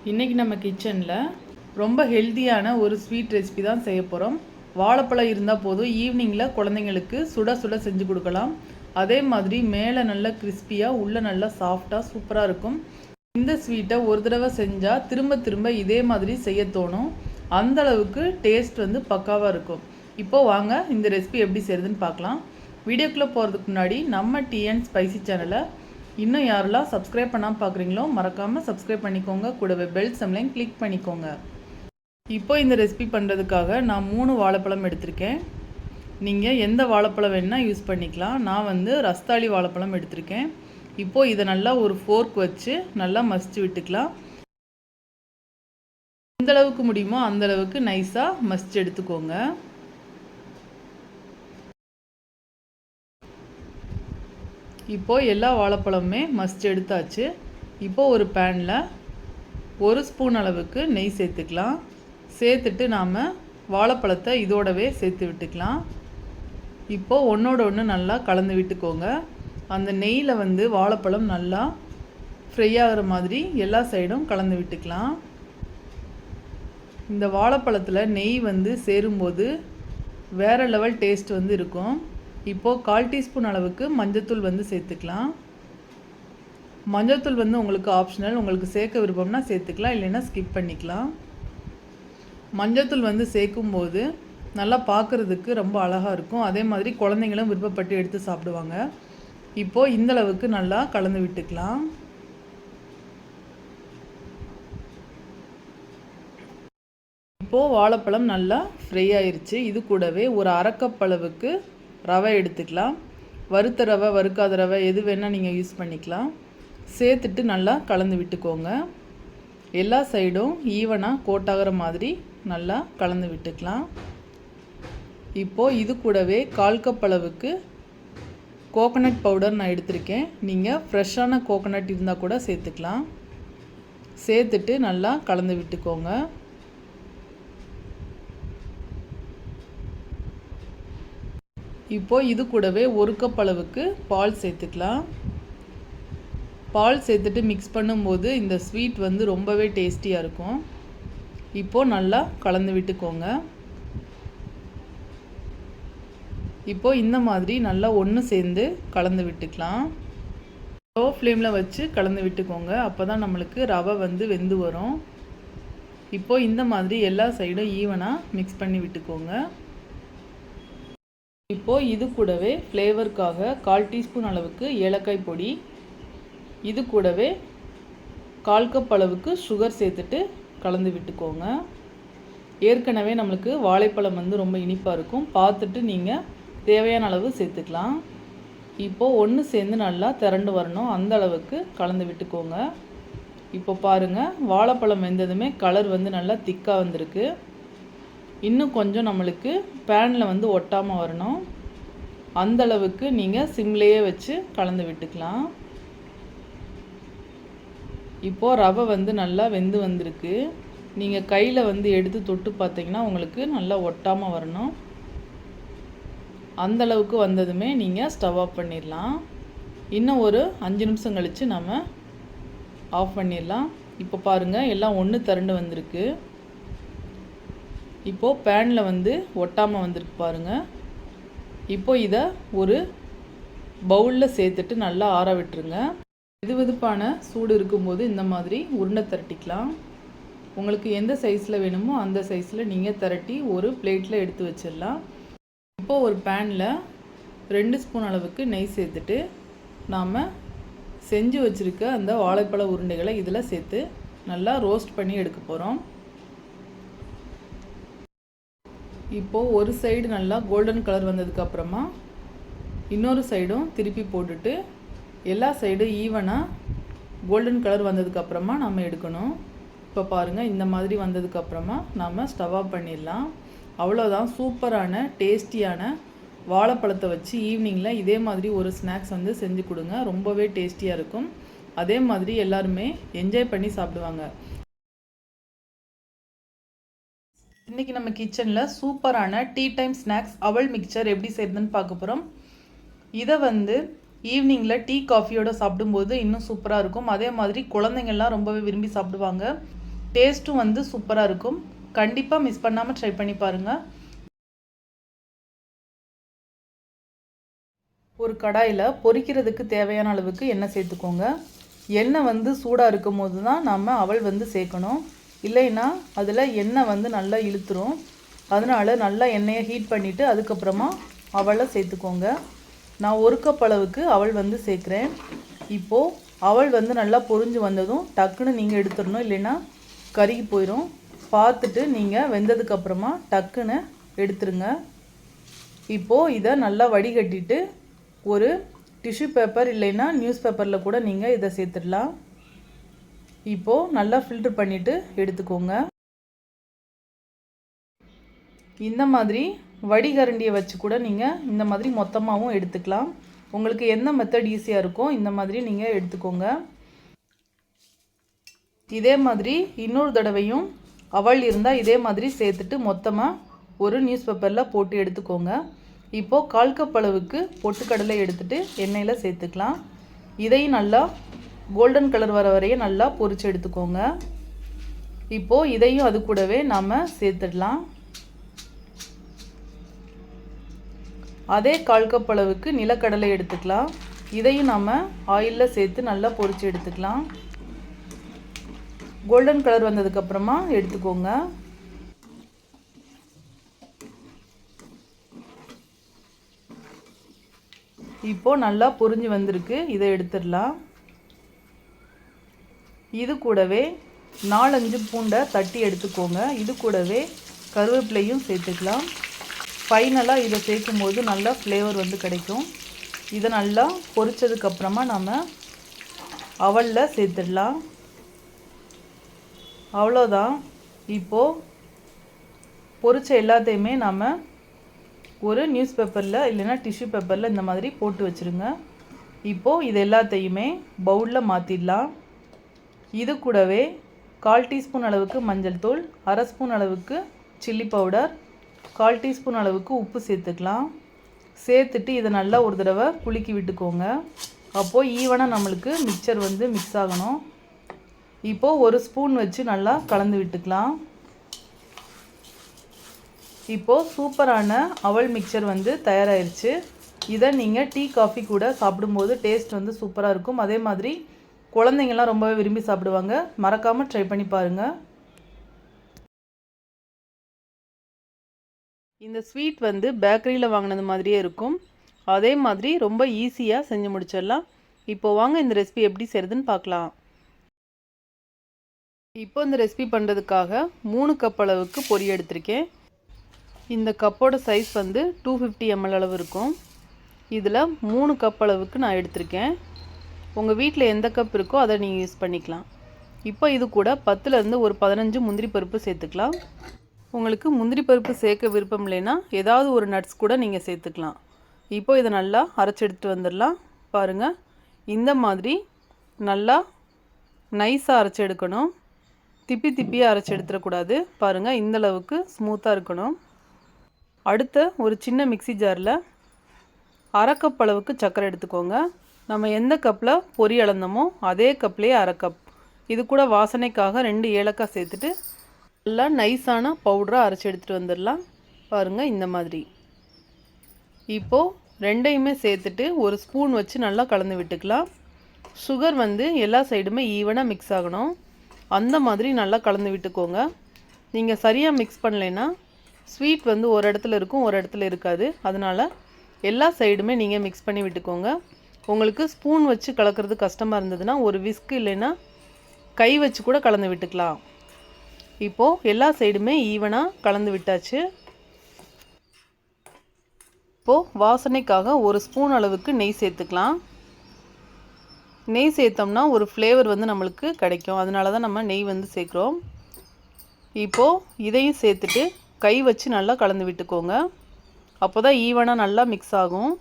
இன்றைக்கி நம்ம கிச்சனில் ரொம்ப ஹெல்த்தியான ஒரு ஸ்வீட் ரெசிபி தான் செய்ய போகிறோம். வாழைப்பழம் இருந்தால் போதும், ஈவினிங்கில் குழந்தைங்களுக்கு சுட சுட செஞ்சு கொடுக்கலாம். அதே மாதிரி மேலே நல்லா கிறிஸ்பியாக உள்ளே நல்லா சாஃப்டாக சூப்பராக இருக்கும். இந்த ஸ்வீட்டை ஒரு தடவை செஞ்சால் திரும்ப திரும்ப இதே மாதிரி செய்ய தோணும். அந்தளவுக்கு டேஸ்ட் வந்து பக்காவாக இருக்கும். இப்போது வாங்க இந்த ரெசிபி எப்படி செய்கிறதுன்னு பார்க்கலாம். வீடியோக்குள்ளே போகிறதுக்கு முன்னாடி நம்ம டிஎன் ஸ்பைசி சேனலை இன்னும் யாரெல்லாம் சப்ஸ்கிரைப் பண்ணாமல் பார்க்குறீங்களோ மறக்காமல் சப்ஸ்கிரைப் பண்ணிக்கோங்க. கூடவே பெல் சிம்லையும் கிளிக் பண்ணிக்கோங்க. இப்போ இந்த ரெசிபி பண்ணுறதுக்காக நான் 3 வாழைப்பழம் எடுத்திருக்கேன். நீங்கள் எந்த வாழைப்பழம் வேணுன்னா யூஸ் பண்ணிக்கலாம். நான் வந்து ரஸ்தாளி வாழைப்பழம் எடுத்திருக்கேன். இப்போது இதை நல்லா ஒரு ஃபோர்க் வச்சு நல்லா மசிச்சு விட்டுக்கலாம். எந்த அளவுக்கு முடியுமோ அந்தளவுக்கு நைஸாக மசிச்சு எடுத்துக்கோங்க. இப்போது எல்லா வாழைப்பழமுமே மசிச்சு எடுத்தாச்சு. இப்போது ஒரு பேனில் 1 ஸ்பூன் அளவுக்கு நெய் சேர்த்துக்கலாம். சேர்த்துட்டு நாம் வாழைப்பழத்தை இதோடவே சேர்த்து விட்டுக்கலாம். இப்போது ஒன்றோட ஒன்று நல்லா கலந்து விட்டுக்கோங்க. அந்த நெய்யில் வந்து வாழைப்பழம் நல்லா ஃப்ரை ஆகிற மாதிரி எல்லா சைடும் கலந்து விட்டுக்கலாம். இந்த வாழைப்பழத்தில் நெய் வந்து சேரும்போது வேறு லெவல் டேஸ்ட் வந்து இருக்கும். இப்போது 1/4 டீஸ்பூன் அளவுக்கு மஞ்சத்தூள் வந்து சேர்த்துக்கலாம். மஞ்சத்தூள் வந்து உங்களுக்கு ஆப்ஷனல், உங்களுக்கு சேர்க்க விருப்பம்னா சேர்த்துக்கலாம், இல்லைன்னா ஸ்கிப் பண்ணிக்கலாம். மஞ்சத்தூள் வந்து சேர்க்கும்போது நல்லா பார்க்குறதுக்கு ரொம்ப அழகாக இருக்கும். அதே மாதிரி குழந்தைங்களும் விருப்பப்பட்டு எடுத்து சாப்பிடுவாங்க. இப்போது இந்தளவுக்கு நல்லா கலந்து விட்டுக்கலாம். இப்போது வாழைப்பழம் நல்லா ஃப்ரை ஆயிடுச்சு. இது கூடவே ஒரு 1/2 கப் அளவுக்கு ரவை எடுத்துக்கலாம். வறுத்த ரவை, வறுக்காத ரவை எது வேணால் நீங்கள் யூஸ் பண்ணிக்கலாம். சேர்த்துட்டு நல்லா கலந்து விட்டுக்கோங்க. எல்லா சைடும் ஈவனாக கோட்டாகிற மாதிரி நல்லா கலந்து விட்டுக்கலாம். இப்போது இது கூடவே 1/4 கப் அளவுக்கு கோகோனட் பவுடர் நான் எடுத்திருக்கேன். நீங்கள் ஃப்ரெஷ்ஷான கோகோனட் இருந்தால் கூட சேர்த்துக்கலாம். சேர்த்துட்டு நல்லா கலந்து விட்டுக்கோங்க. இப்போது இது கூடவே 1 கப் அளவுக்கு பால் சேர்த்துக்கலாம். பால் சேர்த்துட்டு மிக்ஸ் பண்ணும்போது இந்த ஸ்வீட் வந்து ரொம்பவே டேஸ்டியாக இருக்கும். இப்போது நல்லா கலந்து விட்டுக்கோங்க. இப்போது இந்த மாதிரி நல்லா ஒன்று சேர்ந்து கலந்து விட்டுக்கலாம். லோ ஃப்ளேமில் வச்சு கலந்து விட்டுக்கோங்க. அப்போ தான் நம்மளுக்கு ரவை வந்து வெந்து வரும். இப்போது இந்த மாதிரி எல்லா சைடும் ஈவனாக மிக்ஸ் பண்ணி விட்டுக்கோங்க. இப்போது இது கூடவே ஃப்ளேவருக்காக 1/4 டீஸ்பூன் அளவுக்கு ஏலக்காய் பொடி, இது கூடவே 1/4 கப் அளவுக்கு சுகர் சேர்த்துட்டு கலந்து விட்டுக்கோங்க. ஏற்கனவே நம்மளுக்கு வாழைப்பழம் வந்து ரொம்ப இனிப்பாக இருக்கும். பார்த்துட்டு நீங்கள் தேவையான அளவு சேர்த்துக்கலாம். இப்போது ஒன்று சேர்ந்து நல்லா திரண்டு வரணும், அந்த அளவுக்கு கலந்து விட்டுக்கோங்க. இப்போ பாருங்கள், வாழைப்பழம் வெந்ததுமே கலர் வந்து நல்லா திக்காக வந்திருக்கு. இன்னும் கொஞ்சம் நம்மளுக்கு பேனில் வந்து ஒட்டாமல் வரணும். அந்தளவுக்கு நீங்கள் சிம்லேயே வச்சு கலந்து விட்டுக்கலாம். இப்போது ரவை வந்து நல்லா வெந்து வந்திருக்கு. நீங்கள் கையில் வந்து எடுத்து தொட்டு பார்த்தீங்கன்னா உங்களுக்கு நல்லா ஒட்டாமல் வரணும். அந்தளவுக்கு வந்ததுமே நீங்கள் ஸ்டவ் ஆஃப் பண்ணிடலாம். இன்னும் ஒரு 5 நிமிஷம் கழித்து நம்ம ஆஃப் பண்ணிடலாம். இப்போ பாருங்கள், எல்லாம் ஒன்று திரண்டு வந்திருக்கு. இப்போது பேனில் வந்து ஒட்டாமல் வந்திருக்கு பாருங்கள். இப்போது இதை ஒரு பவுலில் சேர்த்துட்டு நல்லா ஆற விட்டுருங்க. வெதுவெதுப்பான சூடு இருக்கும்போது இந்த மாதிரி உருண்டை திரட்டிக்கலாம். உங்களுக்கு எந்த சைஸில் வேணுமோ அந்த சைஸில் நீங்கள் திரட்டி ஒரு பிளேட்டில் எடுத்து வச்சிடலாம். இப்போது ஒரு பேனில் 2 ஸ்பூன் அளவுக்கு நெய் சேர்த்துட்டு நாம் செஞ்சு வச்சுருக்க அந்த வாழைப்பழ உருண்டைகளை இதில் சேர்த்து நல்லா ரோஸ்ட் பண்ணி எடுக்க போகிறோம். இப்போது ஒரு சைடு நல்லா கோல்டன் கலர் வந்ததுக்கப்புறமா இன்னொரு சைடும் திருப்பி போட்டுட்டு எல்லா சைடும் ஈவனாக கோல்டன் கலர் வந்ததுக்கப்புறமா நம்ம எடுக்கணும். இப்போ பாருங்கள், இந்த மாதிரி வந்ததுக்கப்புறமா நம்ம ஸ்டவ் ஆஃப் பண்ணிடலாம். அவ்வளோதான், சூப்பரான டேஸ்டியான வாழைப்பழத்தை வச்சு ஈவினிங்கில் இதே மாதிரி ஒரு ஸ்நாக்ஸ் வந்து செஞ்சு கொடுங்க. ரொம்பவே டேஸ்டியாக இருக்கும். அதே மாதிரி எல்லாருமே என்ஜாய் பண்ணி சாப்பிடுவாங்க. இன்றைக்கி நம்ம கிச்சனில் சூப்பரான டீ டைம் ஸ்நாக்ஸ் அவல் மிக்சர் எப்படி செய்யுதுன்னு பார்க்க போகிறோம். இதை வந்து ஈவினிங்கில் டீ காஃபியோடு சாப்பிடும்போது இன்னும் சூப்பராக இருக்கும். அதே மாதிரி குழந்தைங்கள்லாம் ரொம்பவே விரும்பி சாப்பிடுவாங்க. டேஸ்ட்டும் வந்து சூப்பராக இருக்கும். கண்டிப்பாக மிஸ் பண்ணாமல் ட்ரை பண்ணி பாருங்கள். ஒரு கடாயில் பொரிக்கிறதுக்கு தேவையான அளவுக்கு எண்ணெய் சேர்த்துக்கோங்க. எண்ணெய் வந்து சூடாக இருக்கும் போது தான் நம்ம அவல் வந்து சேர்க்கணும். இல்லைன்னா அதில் எண்ணெய் வந்து நல்லா இழுத்துரும். அதனால் நல்லா எண்ணெயை ஹீட் பண்ணிவிட்டு அதுக்கப்புறமா அவலை சேர்த்துக்கோங்க. நான் 1 கப் அளவுக்கு அவல் வந்து சேர்க்குறேன். இப்போது அவல் வந்து நல்லா பொரிஞ்சு வந்ததும் டக்குன்னு நீங்கள் எடுத்துடணும், இல்லைன்னா கருகி போயிடும். பார்த்துட்டு நீங்கள் வெந்ததுக்கப்புறமா டக்குன்னு எடுத்துருங்க. இப்போது இதை நல்லா வடிகட்டிட்டு ஒரு டிஷ்யூ பேப்பர் இல்லைன்னா நியூஸ் பேப்பரில் கூட நீங்கள் இதை சேர்த்துடலாம். இப்போது நல்லா ஃபில்ட்ரு பண்ணிவிட்டு எடுத்துக்கோங்க. இந்த மாதிரி வடிகரண்டியை வச்சு கூட நீங்கள் இந்த மாதிரி மொத்தமாகவும் எடுத்துக்கலாம். உங்களுக்கு எந்த மெத்தட் ஈஸியாக இருக்கோ இந்த மாதிரி நீங்கள் எடுத்துக்கோங்க. இதே மாதிரி இன்னொரு தடவையும் அவல் இருந்தால் இதே மாதிரி சேர்த்துட்டு மொத்தமாக ஒரு நியூஸ் பேப்பரில் போட்டு எடுத்துக்கோங்க. இப்போது 1/4 கப் அளவுக்கு பொட்டுக்கடலை எடுத்துகிட்டு எண்ணெயில் சேர்த்துக்கலாம். இதையும் நல்லா கோல்டன் கலர் வர வரையும் நல்லா பொரிச்சு எடுத்துக்கோங்க. இப்போது இதையும் அது கூடவே நாம் சேர்த்துடலாம். அதே 1/4 கப் அளவுக்கு நிலக்கடலை எடுத்துக்கலாம். இதையும் நாம் ஆயிலில் சேர்த்து நல்லா பொரிச்சு எடுத்துக்கலாம். கோல்டன் கலர் வந்ததுக்கப்புறமா எடுத்துக்கோங்க. இப்போது நல்லா பொரிஞ்சு வந்திருக்கு. இதை எடுத்துடலாம். இது கூடவே 4-5 பூண்டை தட்டி எடுத்துக்கோங்க. இது கூடவே கருவேப்பிலையும் சேர்த்துக்கலாம். ஃபைனலாக இதை சேர்க்கும்போது நல்லா ஃப்ளேவர் வந்து கிடைக்கும். இதை நல்லா பொரிச்சதுக்கப்புறமா நம்ம அவலில் சேர்த்துடலாம். அவ்வளோதான். இப்போது பொரிச்ச எல்லாத்தையுமே நம்ம ஒரு நியூஸ் பேப்பரில் இல்லைன்னா டிஷ்யூ பேப்பரில் இந்த மாதிரி போட்டு வச்சுருங்க. இப்போது இது எல்லாத்தையுமே பவுலில் மாற்றிடலாம். இது கூடவே 1/4 டீஸ்பூன் அளவுக்கு மஞ்சள் தூள், 1/2 ஸ்பூன் அளவுக்கு சில்லி பவுடர், 1/4 டீஸ்பூன் அளவுக்கு உப்பு சேர்த்துக்கலாம். சேர்த்துட்டு இதை நல்லா ஒரு தடவை குலுக்கி விட்டுக்கோங்க. அப்போது ஈவனாக நம்மளுக்கு மிக்சர் வந்து மிக்ஸ் ஆகணும். இப்போது ஒரு ஸ்பூன் வச்சு நல்லா கலந்து விட்டுக்கலாம். இப்போது சூப்பரான அவல் மிக்சர் வந்து தயாராகிருச்சு. இதை நீங்கள் டீ காஃபி கூட சாப்பிடும்போது டேஸ்ட் வந்து சூப்பராக இருக்கும். அதே மாதிரி குழந்தைங்கள்லாம் ரொம்பவே விரும்பி சாப்பிடுவாங்க. மறக்காமல் ட்ரை பண்ணி பாருங்கள். இந்த ஸ்வீட் வந்து பேக்கரியில் வாங்கினது மாதிரியே இருக்கும். அதே மாதிரி ரொம்ப ஈஸியாக செஞ்சு முடிச்சிடலாம். இப்போ வாங்க இந்த ரெசிபி எப்படி செய்கிறதுன்னு பார்க்கலாம். இப்போ இந்த ரெசிபி பண்ணுறதுக்காக 3 கப் அளவுக்கு பொரி எடுத்திருக்கேன். இந்த கப்போட சைஸ் வந்து 250 ml அளவு இருக்கும். இதில் 3 கப் அளவுக்கு நான் எடுத்திருக்கேன். உங்கள் வீட்டில் எந்த கப் இருக்கோ அதை நீங்கள் யூஸ் பண்ணிக்கலாம். இப்போ இது கூட 10லேருந்து ஒரு 15 முந்திரி பருப்பு சேர்த்துக்கலாம். உங்களுக்கு முந்திரி பருப்பு சேர்க்க விருப்பம் இல்லைன்னா ஏதாவது ஒரு நட்ஸ் கூட நீங்கள் சேர்த்துக்கலாம். இப்போ இதை நல்லா அரைச்சி எடுத்துகிட்டு வந்துடலாம். பாருங்கள், இந்த மாதிரி நல்லா நைஸாக அரைச்சி எடுக்கணும். திப்பியாக அரைச்சி எடுத்துடக்கூடாது. பாருங்கள், இந்தளவுக்கு ஸ்மூத்தாக இருக்கணும். அடுத்த ஒரு சின்ன மிக்ஸி ஜாரில் 1/2 கப் அளவுக்கு சர்க்கரை எடுத்துக்கோங்க. நம்ம எந்த கப்பில் பொரி அளந்தோமோ அதே கப்லேயே 1/2 கப். இது கூட வாசனைக்காக 2 ஏலக்காய் சேர்த்துட்டு நல்லா நைஸான பவுடராக அரைச்சி எடுத்துகிட்டு வந்துடலாம். பாருங்கள், இந்த மாதிரி. இப்போது ரெண்டையுமே சேர்த்துட்டு ஒரு ஸ்பூன் வச்சு நல்லா கலந்து விட்டுக்கலாம். சுகர் வந்து எல்லா சைடுமே ஈவனாக மிக்ஸ் ஆகணும். அந்த மாதிரி நல்லா கலந்து விட்டுக்கோங்க. நீங்கள் சரியாக மிக்ஸ் பண்ணலைன்னா ஸ்வீட் வந்து ஒரு இடத்துல இருக்கும், ஒரு இடத்துல இருக்காது. அதனால் எல்லா சைடுமே நீங்கள் மிக்ஸ் பண்ணி விட்டுக்கோங்க. உங்களுக்கு ஸ்பூன் வச்சு கலக்கிறது கஷ்டமாக இருந்ததுன்னா ஒரு விஸ்க் இல்லைன்னா கை வச்சு கூட கலந்து விட்டுக்கலாம். இப்போது எல்லா சைடுமே ஈவனாக கலந்து விட்டாச்சு. இப்போது வாசனைக்காக ஒரு ஸ்பூன் அளவுக்கு நெய் சேர்த்துக்கலாம். நெய் சேர்த்தோம்னா ஒரு ஃப்ளேவர் வந்து நம்மளுக்கு கிடைக்கும். அதனால தான் நம்ம நெய் வந்து சேர்க்குறோம். இப்போது இதையும் சேர்த்துட்டு கை வச்சு நல்லா கலந்து விட்டுக்கோங்க. அப்போ தான் ஈவனாக நல்லா மிக்ஸ் ஆகும்.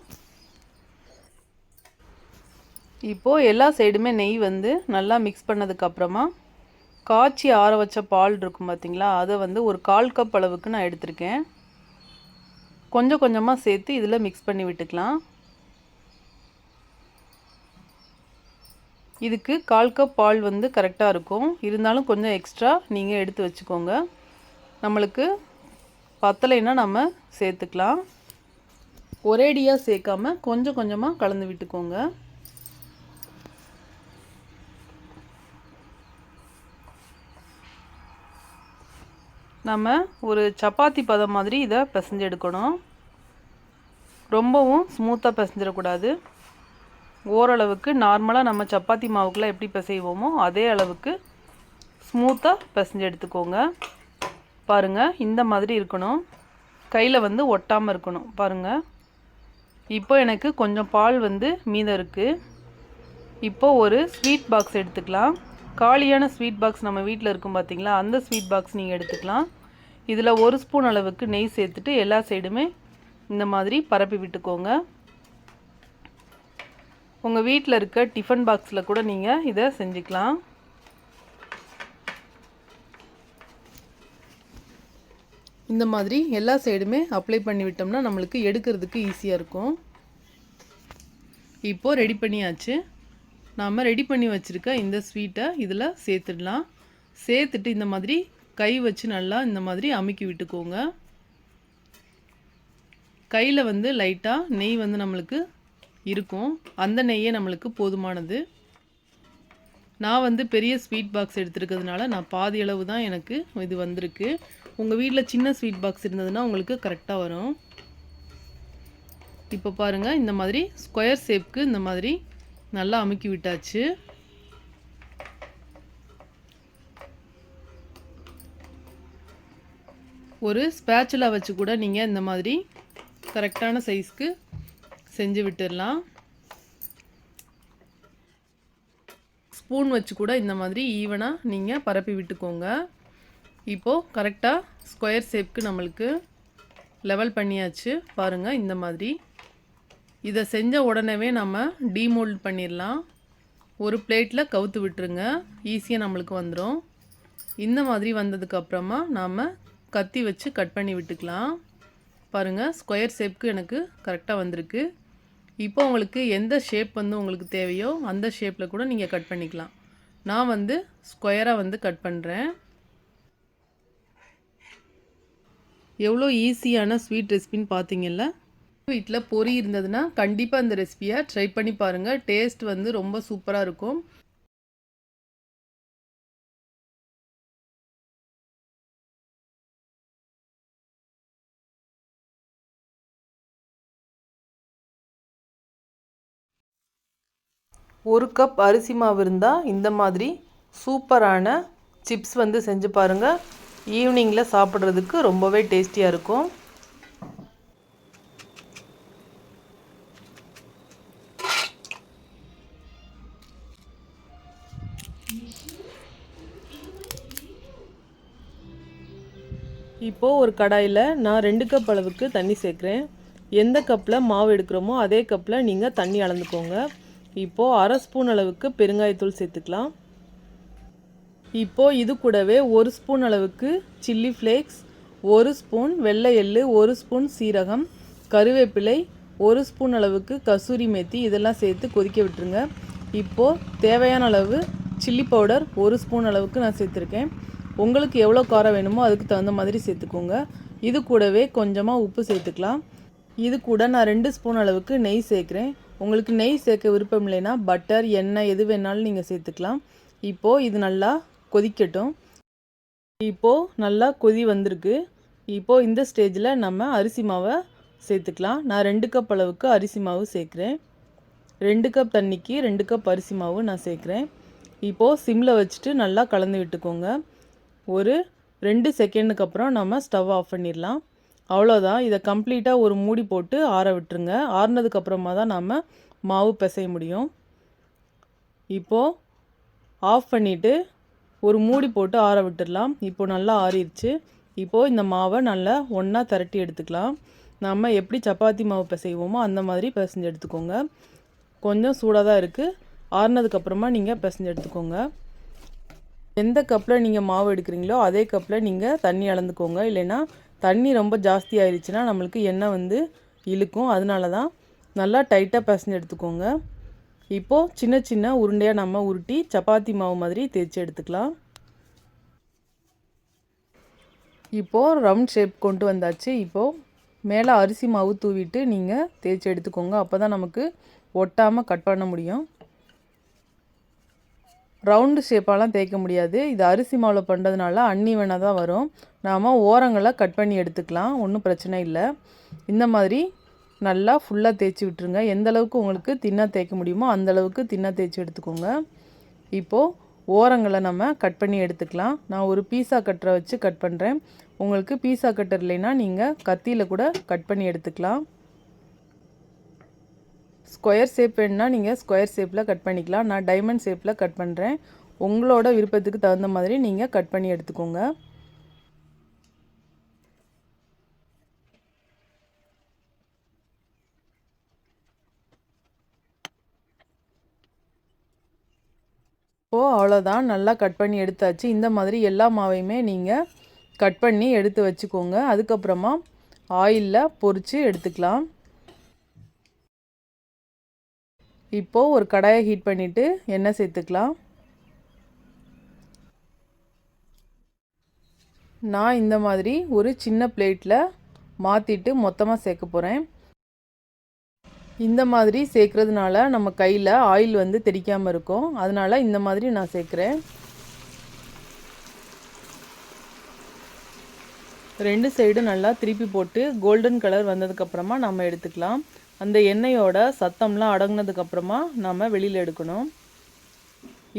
இப்போது எல்லா சைடுமே நெய் வந்து நல்லா மிக்ஸ் பண்ணதுக்கப்புறமா காய்ச்சி ஆற வச்ச பால் இருக்கும் பார்த்திங்களா, அதை வந்து ஒரு 1/4 கப் அளவுக்கு நான் எடுத்திருக்கேன். கொஞ்சம் கொஞ்சமாக சேர்த்து இதில் மிக்ஸ் பண்ணி விட்டுக்கலாம். இதுக்கு 1/4 கப் பால் வந்து கரெக்டாக இருக்கும். இருந்தாலும் கொஞ்சம் எக்ஸ்ட்ரா நீங்கள் எடுத்து வச்சுக்கோங்க. நம்மளுக்கு பத்தலைன்னா நம்ம சேர்த்துக்கலாம். ஒரேடியாக சேர்க்காம கொஞ்சம் கொஞ்சமாக கலந்து விட்டுக்கோங்க. நம்ம ஒரு சப்பாத்தி பதம் மாதிரி இதை பிசைஞ்சு எடுக்கணும். ரொம்பவும் ஸ்மூத்தாக பிசைஞ்சிடக்கூடாது. ஓரளவுக்கு நார்மலாக நம்ம சப்பாத்தி மாவுக்குலாம் எப்படி பிசைவோமோ அதே அளவுக்கு ஸ்மூத்தாக பிசைஞ்சு எடுத்துக்கோங்க. பாருங்கள், இந்த மாதிரி இருக்கணும். கையில் வந்து ஒட்டாமல் இருக்கணும். பாருங்கள், இப்போ எனக்கு கொஞ்சம் பால் வந்து மீதம் இருக்குது. இப்போது ஒரு ஸ்வீட் பாக்ஸ் எடுத்துக்கலாம். காலியான ஸ்வீட் பாக்ஸ் நம்ம வீட்டில் இருக்கும் பார்த்திங்களா, அந்த ஸ்வீட் பாக்ஸ் நீங்கள் எடுத்துக்கலாம். இதில் 1 ஸ்பூன் அளவுக்கு நெய் சேர்த்துட்டு எல்லா சைடுமே இந்த மாதிரி பரப்பி விட்டுக்கோங்க. உங்கள் வீட்டில் இருக்க டிஃபன் பாக்ஸில் கூட நீங்கள் இதை செஞ்சுக்கலாம். இந்த மாதிரி எல்லா சைடுமே அப்ளை பண்ணி விட்டோம்னா நம்மளுக்கு எடுக்கிறதுக்கு ஈஸியாக இருக்கும். இப்போது ரெடி பண்ணியாச்சு. நாம் ரெடி பண்ணி வச்சுருக்க இந்த ஸ்வீட்டை இதில் சேர்த்துடலாம். சேர்த்துட்டு இந்த மாதிரி கை வச்சு நல்லா இந்த மாதிரி அமுக்கி விட்டுக்கோங்க. கையில் வந்து லைட்டாக நெய் வந்து நம்மளுக்கு இருக்கும். அந்த நெய்யே நம்மளுக்கு போதுமானது. நான் வந்து பெரிய ஸ்வீட் பாக்ஸ் எடுத்துருக்கிறதுனால நான் பாதி அளவு தான் எனக்கு இது வந்திருக்கு. உங்கள் வீட்டில் சின்ன ஸ்வீட் பாக்ஸ் இருந்ததுன்னா உங்களுக்கு கரெக்டாக வரும். இப்போ பாருங்கள், இந்த மாதிரி ஸ்கொயர் ஷேப்க்கு இந்த மாதிரி நல்லா அமுக்கி விட்டாச்சு. ஒரு ஸ்பேச்சுலா வச்சு கூட நீங்கள் இந்த மாதிரி கரெக்டான சைஸ்க்கு செஞ்சு விட்டுடலாம். ஸ்பூன் வச்சு கூட இந்த மாதிரி ஈவனாக நீங்கள் பரப்பி விட்டுக்கோங்க. இப்போது கரெக்டாக ஸ்கொயர் ஷேப்க்கு நம்மளுக்கு லெவல் பண்ணியாச்சு. பாருங்கள், இந்த மாதிரி இதை செஞ்ச உடனே நம்ம டீமோல்ட் பண்ணிடலாம். ஒரு பிளேட்டில் கவுத்து விட்டுருங்க. ஈஸியாக நம்மளுக்கு வந்துடும். இந்த மாதிரி வந்ததுக்கப்புறமா நாம் கத்தி வச்சு கட் பண்ணி விட்டுக்கலாம். பாருங்கள், ஸ்கொயர் ஷேப்க்கு எனக்கு கரெக்டாக வந்திருக்கு. இப்போ உங்களுக்கு எந்த ஷேப் வந்து உங்களுக்கு தேவையோ அந்த ஷேப்பில் கூட நீங்கள் கட் பண்ணிக்கலாம். நான் வந்து ஸ்கொயராக வந்து கட் பண்ணுறேன். எவ்வளோ ஈஸியான ஸ்வீட் ரெசிபின்னு பார்த்தீங்கல்ல. வீட்டில் பொரி இருந்ததுன்னா கண்டிப்பாக இந்த ரெசிபியை ட்ரை பண்ணி பாருங்கள். டேஸ்ட் வந்து ரொம்ப சூப்பராக இருக்கும். ஒரு கப் அரிசி மாவு இருந்தால் இந்த மாதிரி சூப்பரான சிப்ஸ் வந்து செஞ்சு பாருங்கள். ஈவினிங்கில் சாப்பிட்றதுக்கு ரொம்பவே டேஸ்டியாக இருக்கும். இப்போது ஒரு கடாயில் நான் 2 கப் அளவுக்கு தண்ணி சேர்க்குறேன். எந்த கப்பில் மாவு எடுக்கிறோமோ அதே கப்பில் நீங்கள் தண்ணி அளந்துக்கோங்க. இப்போது 1/2 ஸ்பூன் அளவுக்கு பெருங்காயத்தூள் சேர்த்துக்கலாம். இப்போது இது கூடவே 1 ஸ்பூன் அளவுக்கு சில்லி ஃப்ளேக்ஸ், 1 ஸ்பூன் வெள்ளை எள்ளு, 1 ஸ்பூன் சீரகம், கருவேப்பிலை, 1 ஸ்பூன் அளவுக்கு கசூரி மேத்தி இதெல்லாம் சேர்த்து கொதிக்க விட்டுருங்க. இப்போது தேவையான அளவு சில்லி பவுடர் 1 ஸ்பூன் அளவுக்கு நான் சேர்த்துருக்கேன். உங்களுக்கு எவ்வளோ காரம் வேணுமோ அதுக்கு தகுந்த மாதிரி சேர்த்துக்கோங்க. இது கூடவே கொஞ்சமாக உப்பு சேர்த்துக்கலாம். இது கூட நான் 2 ஸ்பூன் அளவுக்கு நெய் சேர்க்குறேன். உங்களுக்கு நெய் சேர்க்க விருப்பம் இல்லைன்னா பட்டர், எண்ணெய் எது வேணாலும் நீங்கள் சேர்த்துக்கலாம். இப்போது இது நல்லா கொதிக்கட்டும். இப்போது நல்லா கொதி வந்திருக்கு. இப்போது இந்த ஸ்டேஜில் நம்ம அரிசி மாவை சேர்த்துக்கலாம். நான் 2 கப் அளவுக்கு அரிசி மாவு சேர்க்குறேன். 2 கப் தண்ணிக்கு 2 கப் அரிசி மாவு நான் சேர்க்குறேன். இப்போது சிம்மில் வச்சுட்டு நல்லா கலந்து விட்டுக்கோங்க. ஒரு 2 செகண்டுக்கு அப்புறம் நம்ம ஸ்டவ் ஆஃப் பண்ணிடலாம். அவ்வளோதான். இதை கம்ப்ளீட்டாக ஒரு மூடி போட்டு ஆற விட்டுருங்க. ஆறுனதுக்கப்புறமா தான் நம்ம மாவு பிசைய முடியும். இப்போது ஆஃப் பண்ணிவிட்டு ஒரு மூடி போட்டு ஆற விட்டுடலாம். இப்போது நல்லா ஆறிடுச்சு. இப்போது இந்த மாவை நல்லா ஒன்றா திரட்டி எடுத்துக்கலாம். நம்ம எப்படி சப்பாத்தி மாவு பிசைவோமோ அந்த மாதிரி பிசைஞ்சு எடுத்துக்கோங்க. கொஞ்சம் சூடாக தான் இருக்குது. ஆறுனதுக்கப்புறமா நீங்கள் பிசைஞ்சு எடுத்துக்கோங்க. எந்த கப்பில் நீங்கள் மாவு எடுக்கிறீங்களோ அதே கப்பில் நீங்கள் தண்ணி அளந்துக்கோங்க. இல்லைன்னா தண்ணி ரொம்ப ஜாஸ்தி ஆயிடுச்சுன்னா நம்மளுக்கு எண்ணெய் வந்து இழுக்கும். அதனால தான் நல்லா டைட்டாக பிசைஞ்சு எடுத்துக்கோங்க. இப்போது சின்ன சின்ன உருண்டையாக நம்ம உருட்டி சப்பாத்தி மாவு மாதிரி தேய்ச்சி எடுத்துக்கலாம். இப்போது ரவுண்ட் ஷேப் கொண்டு வந்தாச்சு. இப்போது மேலே அரிசி மாவு தூவிட்டு நீங்கள் தேய்ச்சி எடுத்துக்கோங்க. அப்போ தான் நமக்கு ஒட்டாமல் கட் பண்ண முடியும். ரவுண்டு ஷேப்பாலாம் தேய்க்க முடியாது. இது அரிசி மாவில் பண்ணுறதுனால அன்இவனாக தான் வரும். நாம் ஓரங்களை கட் பண்ணி எடுத்துக்கலாம், ஒன்றும் பிரச்சனை இல்லை. இந்த மாதிரி நல்லா ஃபுல்லாக தேய்ச்சி விட்டுருங்க. எந்த அளவுக்கு உங்களுக்கு தின்னாக தேய்க்க முடியுமோ அந்தளவுக்கு தின்னாக தேய்ச்சி எடுத்துக்கோங்க. இப்போது ஓரங்களை நம்ம கட் பண்ணி எடுத்துக்கலாம். நான் ஒரு பீஸா கட்டரை வச்சு கட் பண்ணுறேன். உங்களுக்கு பீஸா கட்டர் இல்லைன்னா நீங்கள் கத்தியில் கூட கட் பண்ணி எடுத்துக்கலாம். ஸ்கொயர் ஷேப் வேணுன்னா நீங்கள் ஸ்கொயர் ஷேப்பில் கட் பண்ணிக்கலாம். நான் டைமண்ட் ஷேப்பில் கட் பண்ணுறேன். உங்களோட விருப்பத்துக்கு தகுந்த மாதிரி நீங்கள் கட் பண்ணி எடுத்துக்கோங்க. இப்போது அவ்வளோதான், நல்லா கட் பண்ணி எடுத்தாச்சு. இந்த மாதிரி எல்லா மாவையுமே நீங்கள் கட் பண்ணி எடுத்து வச்சுக்கோங்க. அதுக்கப்புறமா ஆயிலில் பொரித்து எடுத்துக்கலாம். இப்போது ஒரு கடாயை ஹீட் பண்ணிவிட்டு எண்ணெய் சேர்த்துக்கலாம். நான் இந்த மாதிரி ஒரு சின்ன பிளேட்டில் மாற்றிட்டு மொத்தமாக சேர்க்க போகிறேன். இந்த மாதிரி சேர்க்குறதுனால நம்ம கையில் ஆயில் வந்து தெறிக்காமல் இருக்கும். அதனால் இந்த மாதிரி நான் சேர்க்குறேன். 2 சைடும் நல்லா திருப்பி போட்டு கோல்டன் கலர் வந்ததுக்கப்புறமா நம்ம எடுத்துக்கலாம். அந்த எண்ணெயோட சத்தம்லாம் அடங்கினதுக்கப்புறமா நம்ம வெளியில் எடுக்கணும்.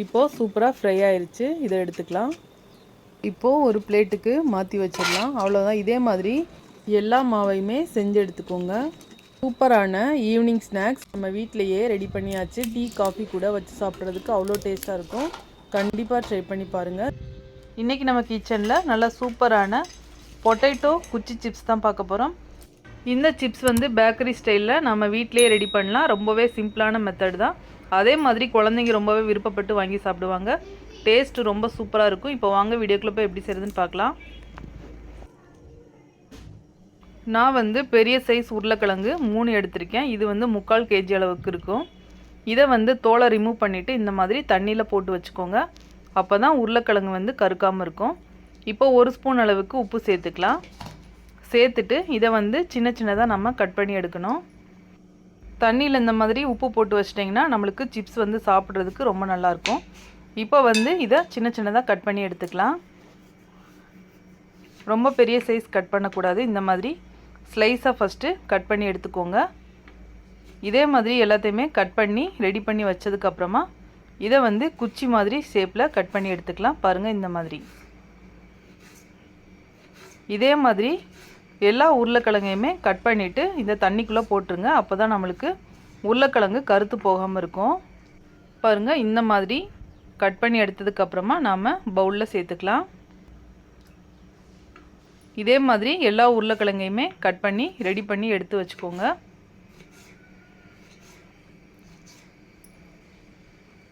இப்போது சூப்பராக ஃப்ரை ஆயிடுச்சு. இதை எடுத்துக்கலாம். இப்போது ஒரு பிளேட்டுக்கு மாற்றி வச்சிடலாம். அவ்வளோதான். இதே மாதிரி எல்லா மாவையுமே செஞ்சு எடுத்துக்கோங்க. சூப்பரான ஈவினிங் ஸ்நாக்ஸ் நம்ம வீட்டிலையே ரெடி பண்ணியாச்சு. டீ காஃபி கூட வச்சு சாப்பிட்றதுக்கு அவ்வளோ டேஸ்ட்டாக இருக்கும். கண்டிப்பாக ட்ரை பண்ணி பாருங்கள். இன்றைக்கி நம்ம கிச்சனில் நல்லா சூப்பரான பொட்டேட்டோ குச்சி சிப்ஸ் தான் பார்க்க போகிறோம். இந்த சிப்ஸ் வந்து பேக்கரி ஸ்டைலில் நம்ம வீட்டிலையே ரெடி பண்ணலாம். ரொம்பவே சிம்பிளான மெத்தட் தான். அதே மாதிரி குழந்தைங்க ரொம்பவே விருப்பப்பட்டு வாங்கி சாப்பிடுவாங்க. டேஸ்ட்டு ரொம்ப சூப்பராக இருக்கும். இப்போ வாங்க வீடியோக்குள்ளே போய் எப்படி செய்யுதுன்னு பார்க்கலாம். நான் வந்து பெரிய சைஸ் உருளைக்கிழங்கு 3 எடுத்திருக்கேன். இது வந்து 3/4 kg அளவுக்கு இருக்கும். இதை வந்து தோலை ரிமூவ் பண்ணிவிட்டு இந்த மாதிரி தண்ணியில் போட்டு வச்சுக்கோங்க. அப்போ தான் உருளைக்கிழங்கு வந்து கருக்காமல் இருக்கும். இப்போ 1 ஸ்பூன் அளவுக்கு உப்பு சேர்த்துக்கலாம். சேர்த்துட்டு இதை வந்து சின்ன சின்னதாக நம்ம கட் பண்ணி எடுக்கணும். தண்ணியில் இந்த மாதிரி உப்பு போட்டு வச்சிட்டிங்கன்னா நம்மளுக்கு சிப்ஸ் வந்து சாப்பிட்றதுக்கு ரொம்ப நல்லாயிருக்கும். இப்போ வந்து இதை சின்ன சின்னதாக கட் பண்ணி எடுத்துக்கலாம். ரொம்ப பெரிய சைஸ் கட் பண்ணக்கூடாது. இந்த மாதிரி ஸ்லைஸாக ஃபஸ்ட்டு கட் பண்ணி எடுத்துக்கோங்க. இதே மாதிரி எல்லாத்தையுமே கட் பண்ணி ரெடி பண்ணி வச்சதுக்கப்புறமா இதை வந்து குச்சி மாதிரி ஷேப்பில் கட் பண்ணி எடுத்துக்கலாம். பாருங்கள், இந்த மாதிரி. இதே மாதிரி எல்லா உருளைக்கிழங்கையுமே கட் பண்ணிவிட்டு இந்த தண்ணிக்குள்ளே போட்டுருங்க. அப்போ தான் நம்மளுக்கு உருளைக்கிழங்கு கருத்து போகாமல் இருக்கும். பாருங்கள், இந்த மாதிரி கட் பண்ணி எடுத்ததுக்கப்புறமா நாம் பவுலில் சேர்த்துக்கலாம். இதே மாதிரி எல்லா உருளைக்கிழங்கையுமே கட் பண்ணி ரெடி பண்ணி எடுத்து வச்சுக்கோங்க.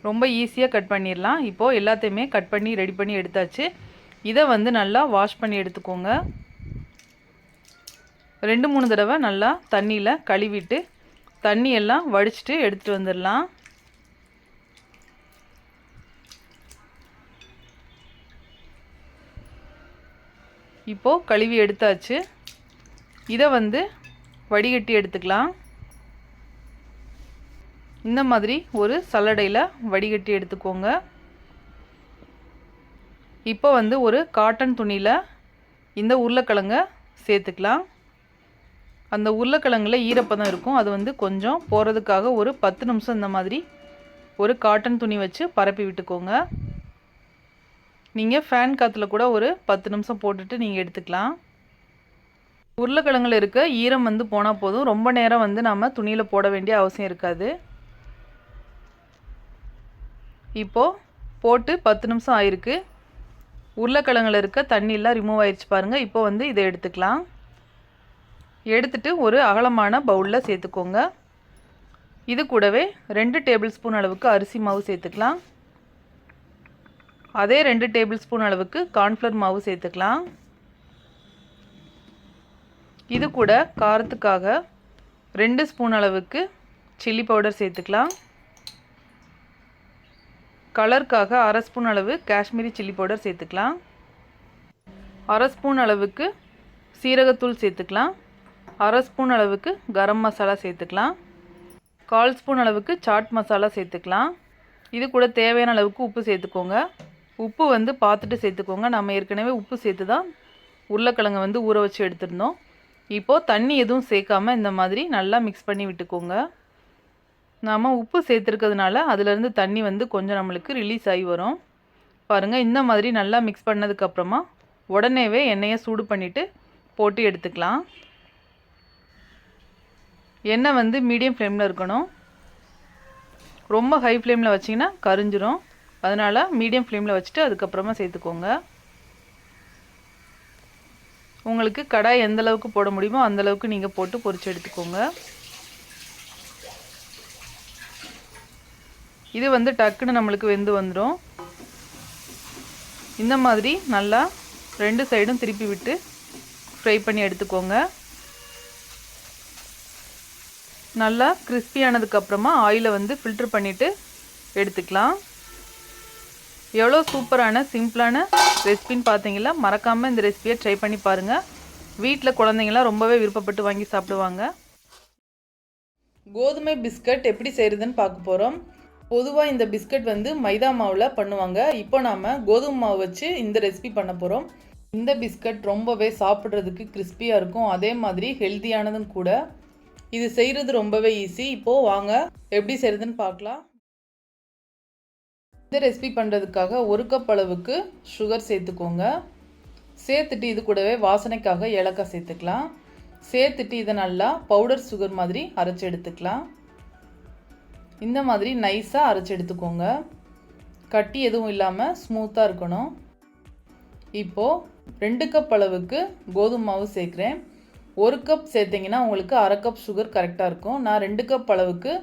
ரொம்ப ஈஸியாக கட் பண்ணிடலாம். இப்போது எல்லாத்தையுமே கட் பண்ணி ரெடி பண்ணி எடுத்தாச்சு. இதை வந்து நல்லா வாஷ் பண்ணி எடுத்துக்கோங்க. 2-3 தடவை நல்லா தண்ணியில் கழுவிட்டு தண்ணியெல்லாம் வடிச்சிட்டு எடுத்துகிட்டு வந்துடலாம். இப்போது கழுவி எடுத்தாச்சு. இதை வந்து வடிகட்டி எடுத்துக்கலாம். இந்த மாதிரி ஒரு சல்லடையில் வடிகட்டி எடுத்துக்கோங்க. இப்போ வந்து ஒரு காட்டன் துணியில் இந்த உருளைக்கிழங்கை சேர்த்துக்கலாம். அந்த உருளைக்கிழங்குல ஈரப்பதம் இருக்கும். அது வந்து கொஞ்சம் போகிறதுக்காக ஒரு 10 நிமிஷம் இந்த மாதிரி ஒரு காட்டன் துணி வச்சு பரப்பி விட்டுக்கோங்க. நீங்கள் ஃபேன் காற்றுல கூட ஒரு 10 நிமிஷம் போட்டுட்டு நீங்கள் எடுத்துக்கலாம். உருளைக்கிழங்குல இருக்க ஈரம் வந்து போனால் போதும். ரொம்ப நேரம் வந்து நம்ம துணியில் போட வேண்டிய அவசியம் இருக்காது. இப்போது போட்டு 10 நிமிஷம் ஆயிருக்கு. உருளைக்கிழங்குல இருக்க தண்ணியெல்லாம் ரிமூவ் ஆயிடுச்சு பாருங்கள். இப்போ வந்து இதை எடுத்துக்கலாம். எடுத்துட்டு ஒரு அகலமான பவுலில் சேர்த்துக்கோங்க. இது கூடவே 2 டேபிள் ஸ்பூன் அளவுக்கு அரிசி மாவு சேர்த்துக்கலாம். அதே 2 டேபிள் ஸ்பூன் அளவுக்கு கார்ன்ஃப்ளவர் மாவு சேர்த்துக்கலாம். இது கூட காரத்துக்காக 2 ஸ்பூன் அளவுக்கு சில்லி பவுடர் சேர்த்துக்கலாம். கலருக்காக அரை ஸ்பூன் அளவு காஷ்மீரி சில்லி பவுடர் சேர்த்துக்கலாம். அரை ஸ்பூன் அளவுக்கு சீரகத்தூள் சேர்த்துக்கலாம். அரை ஸ்பூன் அளவுக்கு கரம் மசாலா சேர்த்துக்கலாம். 1/4 ஸ்பூன் அளவுக்கு சாட் மசாலா சேர்த்துக்கலாம். இது கூட தேவையான அளவுக்கு உப்பு சேர்த்துக்கோங்க. உப்பு வந்து பார்த்துட்டு சேர்த்துக்கோங்க. நம்ம ஏற்கனவே உப்பு சேர்த்து தான் உருளைக்கிழங்கை வந்து ஊற வச்சு எடுத்துருந்தோம். இப்போது தண்ணி எதுவும் சேர்க்காமல் இந்த மாதிரி நல்லா மிக்ஸ் பண்ணி விட்டுக்கோங்க. நாம் உப்பு சேர்த்துருக்கிறதுனால அதிலேருந்து தண்ணி வந்து கொஞ்சம் நம்மளுக்கு ரிலீஸ் ஆகி வரும். பாருங்கள், இந்த மாதிரி நல்லா மிக்ஸ் பண்ணதுக்கப்புறமா உடனேவே எண்ணெயை சூடு பண்ணிவிட்டு போட்டு எடுத்துக்கலாம். எண்ணெய் வந்து மீடியம் ஃப்ளேமில் இருக்கணும். ரொம்ப ஹை ஃப்ளேமில் வச்சிங்கன்னா கரிஞ்சிரும். அதனால் மீடியம் ஃப்ளேமில் வச்சுட்டு அதுக்கப்புறமா சேர்த்துக்கோங்க. உங்களுக்கு கடாய் எந்த அளவுக்கு போட முடியுமோ அந்தளவுக்கு நீங்கள் போட்டு பொரிச்சு எடுத்துக்கோங்க. இது வந்து டக்குன்னு நம்மளுக்கு வெந்து வந்துடும். இந்த மாதிரி நல்லா 2 சைடும் திருப்பி விட்டு ஃப்ரை பண்ணி எடுத்துக்கோங்க. நல்லா கிறிஸ்பியானதுக்கப்புறமா ஆயிலை வந்து ஃபில்டர் பண்ணிவிட்டு எடுத்துக்கலாம். எவ்வளோ சூப்பரான சிம்பிளான ரெசிபின்னு பார்த்தீங்களா? மறக்காமல் இந்த ரெசிபியை ட்ரை பண்ணி பாருங்கள். வீட்டில் குழந்தைங்களாம் ரொம்பவே விருப்பப்பட்டு வாங்கி சாப்பிடுவாங்க. கோதுமை பிஸ்கட் எப்படி செய்கிறதுன்னு பார்க்க போகிறோம். பொதுவாக இந்த பிஸ்கட் வந்து மைதா மாவில் பண்ணுவாங்க. இப்போ நாம் கோதுமை மாவு வச்சு இந்த ரெசிபி பண்ண போகிறோம். இந்த பிஸ்கட் ரொம்பவே சாப்பிட்றதுக்கு கிறிஸ்பியாக இருக்கும். அதே மாதிரி ஹெல்த்தியானதும் கூட. இது செய்கிறது ரொம்பவே ஈஸி. இப்போது வாங்க எப்படி செய்கிறதுன்னு பார்க்கலாம். இந்த ரெசிபி பண்ணுறதுக்காக 1 கப் அளவுக்கு சுகர் சேர்த்துக்கோங்க. சேர்த்துட்டு இது கூடவே வாசனைக்காக ஏலக்காய் சேர்த்துக்கலாம். சேர்த்துட்டு இதை நல்லா பவுடர் சுகர் மாதிரி அரைச்சி எடுத்துக்கலாம். இந்த மாதிரி நைஸாக அரைச்சி எடுத்துக்கோங்க. கட்டி எதுவும் இல்லாமல் ஸ்மூத்தாக இருக்கணும். இப்போது 2 கப் அளவுக்கு கோதுமை மாவு சேர்க்குறேன். 1 கப் சேர்த்திங்கன்னா உங்களுக்கு அரை கப் சுகர் கரெக்டாக இருக்கும். நான் 2 கப் அளவுக்கு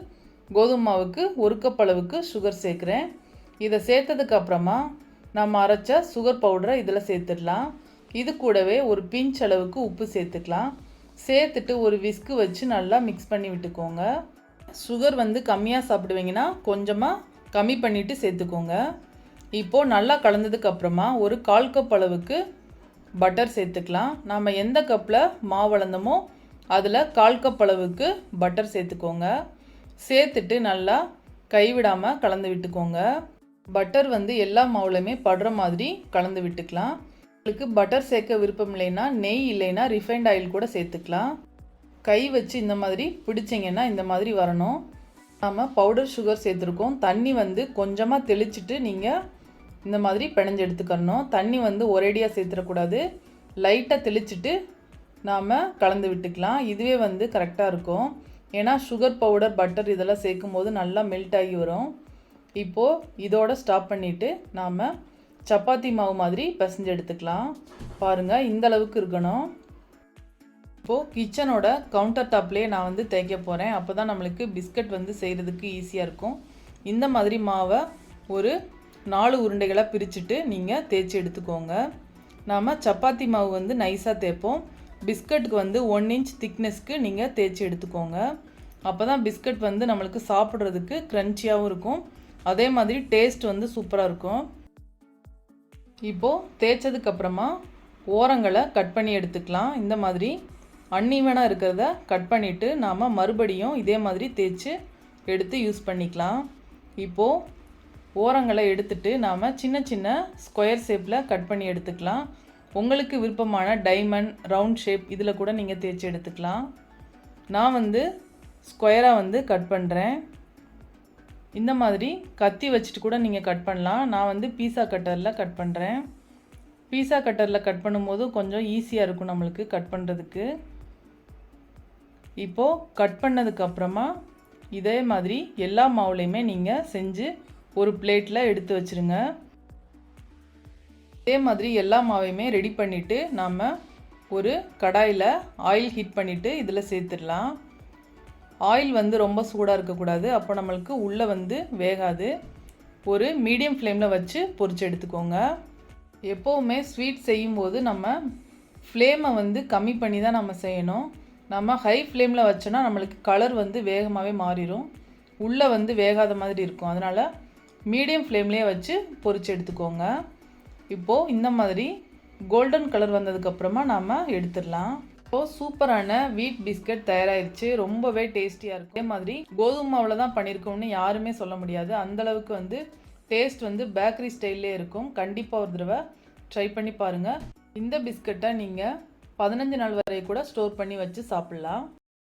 கோதுமை மாவுக்கு 1 கப் அளவுக்கு சுகர் சேர்க்குறேன். இதை சேர்த்ததுக்கப்புறமா நம்ம அரைச்ச சுகர் பவுடரை இதில் சேர்த்துடலாம். இது கூடவே ஒரு பிஞ்ச் அளவுக்கு உப்பு சேர்த்துக்கலாம். சேர்த்துட்டு ஒரு விஸ்கு வச்சு நல்லா மிக்ஸ் பண்ணி விட்டுக்கோங்க. சுகர் வந்து கம்மியாக சாப்பிடுவீங்கன்னா கொஞ்சமாக கம்மி பண்ணிவிட்டு சேர்த்துக்கோங்க. இப்போது நல்லா கலந்ததுக்கப்புறமா ஒரு 1/4 கப் அளவுக்கு பட்டர் சேர்த்துக்கலாம். நாம் எந்த கப்பில் மாவு அளந்தோமோ அதில் 1/4 கப் அளவுக்கு பட்டர் சேர்த்துக்கோங்க. சேர்த்துட்டு நல்லா கைவிடாமல் கலந்து விட்டுக்கோங்க. பட்டர் வந்து எல்லா மாவுலையுமே படுற மாதிரி கலந்து விட்டுக்கலாம். உங்களுக்கு பட்டர் சேர்க்க விருப்பம் இல்லைன்னா நெய் இல்லைன்னா ரிஃபைண்ட் ஆயில் கூட சேர்த்துக்கலாம். கை வச்சு இந்த மாதிரி பிடிச்சிங்கன்னா இந்த மாதிரி வரணும். நாம் பவுடர் சுகர் சேர்த்துருக்கோம். தண்ணி வந்து கொஞ்சமாக தெளிச்சிட்டு நீங்கள் இந்த மாதிரி பிணைஞ்சு எடுத்துக்கணும். தண்ணி வந்து ஒரேடியாக சேர்த்துடக்கூடாது. லைட்டாக தெளிச்சிட்டு நாம் கலந்து விட்டுக்கலாம். இதுவே வந்து கரெக்டாக இருக்கும். ஏன்னா சுகர் பவுடர் பட்டர் இதெல்லாம் சேர்க்கும் போது நல்லா மெல்ட் ஆகி வரும். இப்போது இதோட ஸ்டாப் பண்ணிவிட்டு நாம் சப்பாத்தி மாவு மாதிரி பிசைஞ்சு எடுத்துக்கலாம். பாருங்கள், இந்த அளவுக்கு இருக்கணும். இப்போது கிச்சனோட கவுண்டர் டாப்லேயே நான் வந்து தேய்க்க போகிறேன். அப்போ தான் நம்மளுக்கு பிஸ்கட் வந்து செய்கிறதுக்கு ஈஸியாக இருக்கும். இந்த மாதிரி மாவை ஒரு 4 உருண்டைகளாக பிரிச்சுட்டு நீங்கள் தேய்ச்சி எடுத்துக்கோங்க. நாம் சப்பாத்தி மாவு வந்து நைஸாக தேய்ப்போம். பிஸ்கட்டுக்கு வந்து 1 இன்ச் திக்னஸ்க்கு நீங்கள் தேய்ச்சி எடுத்துக்கோங்க. அப்போ தான் பிஸ்கட் வந்து நம்மளுக்கு சாப்பிட்றதுக்கு க்ரன்ச்சியாகவும் இருக்கும். அதே மாதிரி டேஸ்ட் வந்து சூப்பராக இருக்கும். இப்போது தேய்ச்சதுக்கப்புறமா ஓரங்களை கட் பண்ணி எடுத்துக்கலாம். இந்த மாதிரி அன்ஈவனாக இருக்கிறத கட் பண்ணிவிட்டு நாம் மறுபடியும் இதே மாதிரி தேய்ச்சி எடுத்து யூஸ் பண்ணிக்கலாம். இப்போது ஓரங்களை எடுத்துட்டு நாம் சின்ன சின்ன ஸ்கொயர் ஷேப்பில் கட் பண்ணி எடுத்துக்கலாம். உங்களுக்கு விருப்பமான டைமண்ட், ரவுண்ட் ஷேப் இதில் கூட நீங்கள் தேய்ச்சி எடுத்துக்கலாம். நான் வந்து ஸ்கொயராக வந்து கட் பண்ணுறேன். இந்த மாதிரி கத்தி வச்சுட்டு கூட நீங்கள் கட் பண்ணலாம். நான் வந்து பீஸா கட்டரில் கட் பண்ணுறேன். பீஸா கட்டரில் கட் பண்ணும்போது கொஞ்சம் ஈஸியாக இருக்கும் நம்மளுக்கு கட் பண்ணுறதுக்கு. இப்போது கட் பண்ணதுக்கப்புறமா இதே மாதிரி எல்லா மாவுலையுமே நீங்கள் செஞ்சு ஒரு பிளேட்டில் எடுத்து வச்சுருங்க. இதே மாதிரி எல்லா மாவையுமே ரெடி பண்ணிவிட்டு நாம் ஒரு கடாயில் ஆயில் ஹீட் பண்ணிவிட்டு இதில் சேர்த்துடலாம். ஆயில் வந்து ரொம்ப சூடாக இருக்கக்கூடாது, அப்போ நம்மளுக்கு உள்ளே வந்து வேகாது. ஒரு மீடியம் ஃப்ளேமில் வச்சு பொரிச்சு எடுத்துக்கோங்க. எப்போவுமே ஸ்வீட் செய்யும்போது நம்ம ஃப்ளேமை வந்து கம்மி பண்ணி தான் நம்ம செய்யணும். நம்ம ஹை ஃப்ளேமில் வச்சோன்னா நம்மளுக்கு கலர் வந்து வேகமாகவே மாறிடும், உள்ளே வந்து வேகாத மாதிரி இருக்கும். அதனால் மீடியம் ஃப்ளேம்லேயே வச்சு பொரிச்சு எடுத்துக்கோங்க. இப்போது இந்த மாதிரி கோல்டன் கலர் வந்ததுக்கப்புறமா நாம் எடுத்துடலாம். இப்போது சூப்பரான வீட் பிஸ்கட் தயாராகிடுச்சு. ரொம்பவே டேஸ்டியாக இருக்கும். அதே மாதிரி கோதுமை மாவில் தான் பண்ணியிருக்கோம்னு யாருமே சொல்ல முடியாது. அந்தளவுக்கு வந்து டேஸ்ட் வந்து பேக்கரி ஸ்டைல்லே இருக்கும். கண்டிப்பாக ஒரு தடவை ட்ரை பண்ணி பாருங்கள். இந்த பிஸ்கட்டை நீங்கள் 15 நாள் வரை கூட ஸ்டோர் பண்ணி வச்சு சாப்பிட்லாம்.